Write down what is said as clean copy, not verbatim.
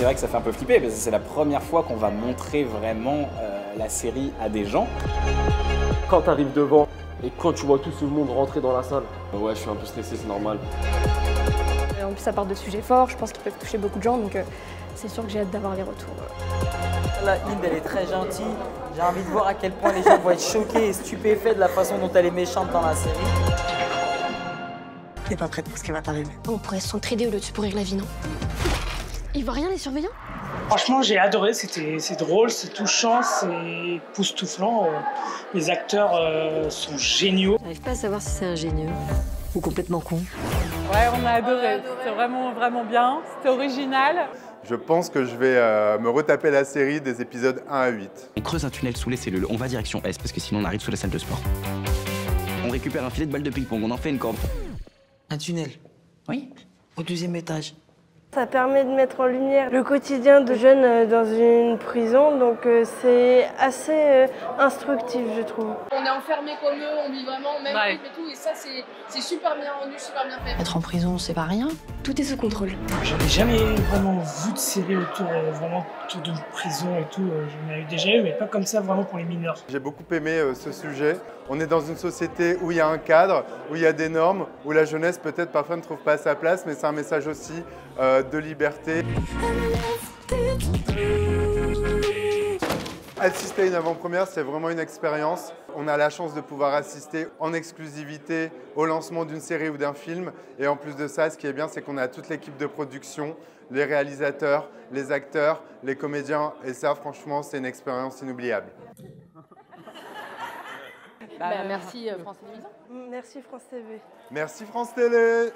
c'est vrai que ça fait un peu flipper parce que c'est la première fois qu'on va montrer vraiment la série à des gens. Quand tu arrives devant et quand tu vois tout ce monde rentrer dans la salle, ouais, je suis un peu stressé, c'est normal. En plus, ça part de sujets forts, je pense qu'ils peuvent toucher beaucoup de gens, donc c'est sûr que j'ai hâte d'avoir les retours. La Inde, elle est très gentille. J'ai envie de voir à quel point les gens vont être choqués et stupéfaits de la façon dont elle est méchante dans la série. T'es pas prête pour ce qui va t'arriver. On pourrait s'entraider au lieu de se pourrir la vie, non? Il voit rien, les surveillants? Franchement, j'ai adoré, c'est drôle, c'est touchant, c'est époustouflant. Les acteurs sont géniaux. J'arrive pas à savoir si c'est ingénieux ou complètement con. Ouais, on a adoré. C'était vraiment, vraiment bien. C'était original. Je pense que je vais me retaper la série des épisodes 1 à 8. On creuse un tunnel sous les cellules, on va direction S parce que sinon on arrive sous la salle de sport. On récupère un filet de balles de ping-pong, on en fait une corde. Un tunnel? Oui. Au 2e étage. Ça permet de mettre en lumière le quotidien de jeunes dans une prison, donc c'est assez instructif, je trouve. On est enfermés comme eux, on vit vraiment au même rythme et tout, et ça c'est super bien rendu, super bien fait. Être en prison, c'est pas rien. Tout est sous contrôle. J'avais jamais vraiment vu de série autour d'une prison et tout. J'en ai déjà eu, mais pas comme ça vraiment pour les mineurs. J'ai beaucoup aimé ce sujet. On est dans une société où il y a un cadre, où il y a des normes, où la jeunesse peut-être parfois ne trouve pas sa place, mais c'est un message aussi de liberté. Assister à une avant-première, c'est vraiment une expérience. On a la chance de pouvoir assister en exclusivité au lancement d'une série ou d'un film. Et en plus de ça, ce qui est bien, c'est qu'on a toute l'équipe de production, les réalisateurs, les acteurs, les comédiens. Et ça, franchement, c'est une expérience inoubliable. Merci France Télévisions. Merci France TV. Merci France Télé.